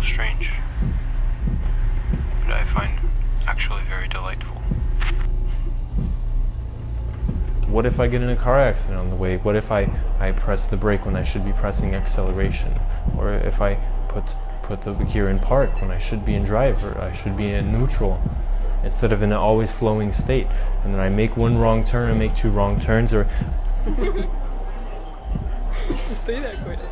all strange, but I find actually very delightful. What if I get in a car accident on the way? What if I press the brake when I should be pressing acceleration? Or if I put the gear in park when I should be in drive, or I should be in neutral instead of in an always flowing state, and then I make one wrong turn and make two wrong turns, or Estoy de acuerdo.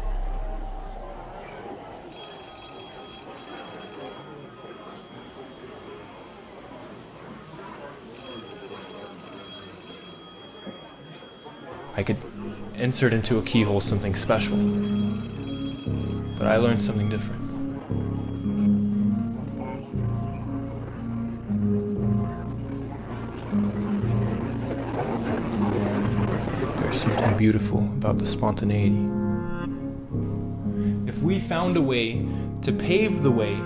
I could insert into a keyhole something special. But I learned something different. There's something beautiful about the spontaneity. If we found a way to pave the way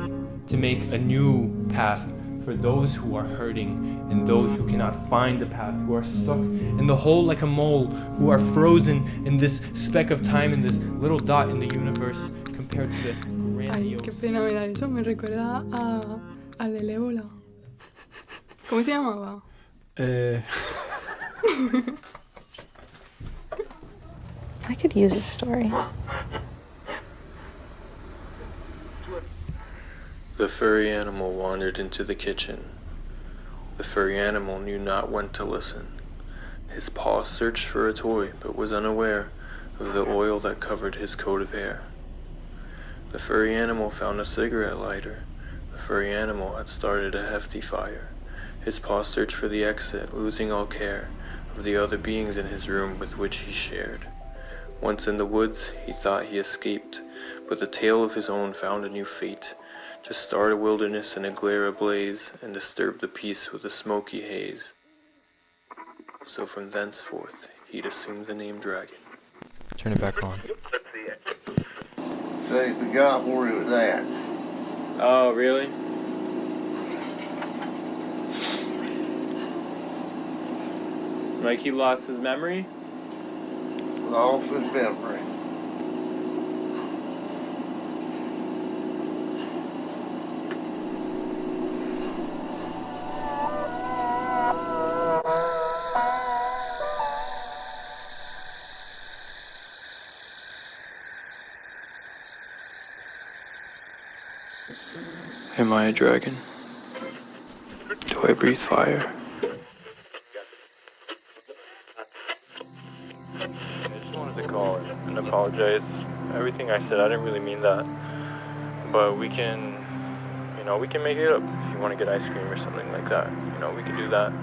to make a new path for those who are hurting and those who cannot find a path, who are stuck in the hole like a mole, who are frozen in this speck of time, in this little dot in the universe, compared to the Ay, qué pena me da eso. Me recuerda al del ébola. ¿Cómo se llamaba? I could use a story. The furry animal wandered into the kitchen. The furry animal knew not when to listen. His paw searched for a toy, but was unaware of the oil that covered his coat of hair. The furry animal found a cigarette lighter. The furry animal had started a hefty fire. His paw searched for the exit, losing all care of the other beings in his room with which he shared. Once in the woods, he thought he escaped, but the tale of his own found a new fate, to start a wilderness in a glare ablaze, and disturb the peace with a smoky haze. So from thenceforth, he'd assumed the name Dragon. Turn it back on. They forgot where it was at. Oh, really? Like he lost his memory? Lost his memory. Am I a dragon? Do I breathe fire? I just wanted to call and apologize. Everything I said, I didn't really mean that. But we can make it up. If you want to get ice cream or something like that, we can do that.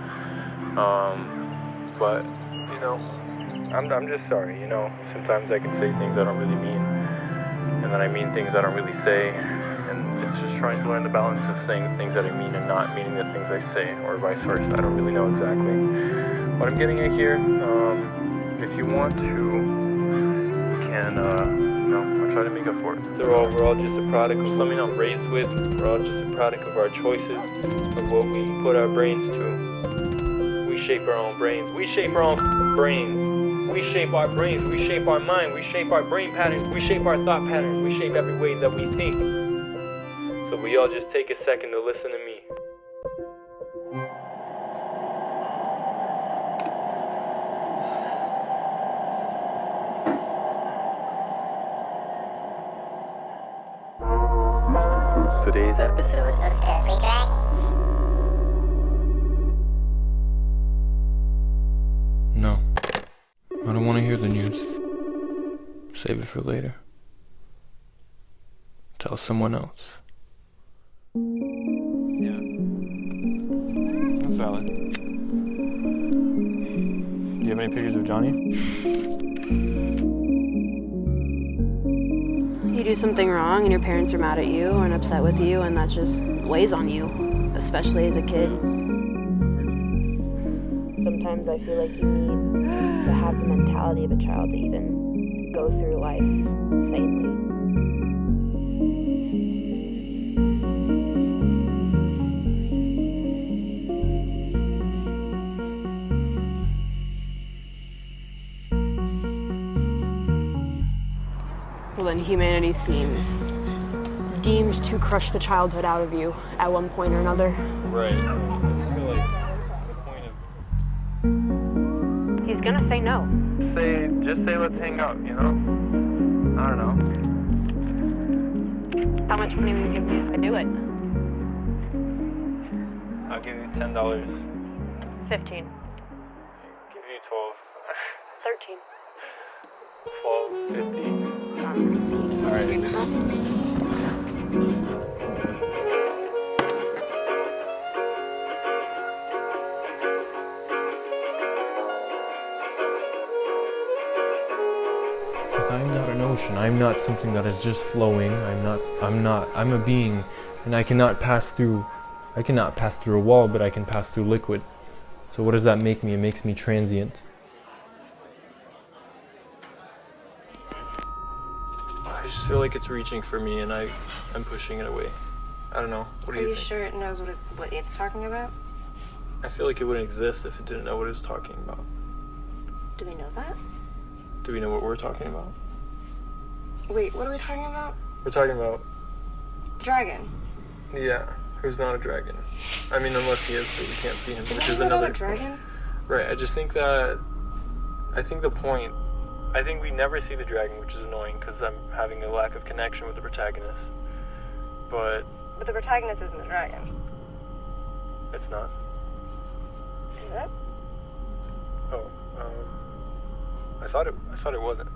But, I'm just sorry, Sometimes I can say things I don't really mean. And then I mean things I don't really say. And it's just trying to learn the balance of saying the things that I mean and not meaning the things I say, or vice versa. I don't really know exactly what I'm getting at here. If you want to, you can, I'll try to make up for it. We're all just a product of something I'm raised with. We're all just a product of our choices, of what we put our brains to. We shape our own brains. We shape our own brains. We shape our brains. We shape our mind. We shape our brain patterns. We shape our thought patterns. We shape every way that we think. So we all just take a second to listen to me. Today's episode of Every Dragon. No. I don't want to hear the news. Save it for later. Tell someone else. Yeah. That's valid. Do you have any pictures of Johnny? You do something wrong and your parents are mad at you and upset with you, and that just weighs on you, especially as a kid. Sometimes I feel like you need to have the mentality of a child to even go through life sanely. Well, then humanity seems seemed to crush the childhood out of you at one point or another. Right. I just feel like the point of... He's gonna say no. Just say let's hang out, you know? I don't know. How much money will you give me if I do it? I'll give you $10. 15. Give you 12. 13. 12, 50. All right. Because I'm not an ocean. I'm not something that is just flowing. I'm a being, and I cannot pass through a wall, but I can pass through liquid. So what does that make me? It makes me transient. I just feel like it's reaching for me, and I'm pushing it away. I don't know. What do you think? Are you sure it knows what it's talking about? I feel like it wouldn't exist if it didn't know what it was talking about. Do we know that? Do we know what we're talking about? Wait, what are we talking about? We're talking about, Dragon. yeah, who's not a dragon. I mean, unless he is, but we can't see him, which is Not another... a dragon? Right, I just think that... I think we never see the dragon, which is annoying, because I'm having a lack of connection with the protagonist. But But the protagonist isn't a dragon. it's not. Is it? Oh, I thought it wasn't.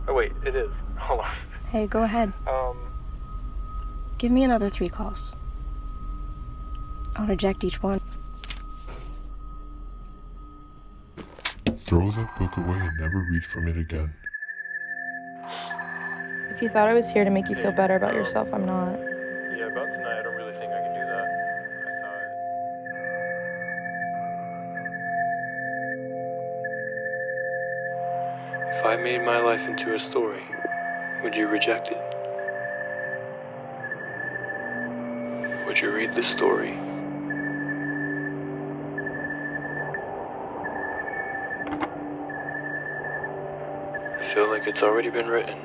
Oh wait, it is. Hold on. Hey, go ahead. Give me another 3 calls. I'll reject each one. Throw that book away and never read from it again. If you thought I was here to make you feel better about yourself, I'm not. Yeah, about tonight, I don't really think I can do that. If I made my life into a story, would you reject it? Would you read the story? I feel like it's already been written.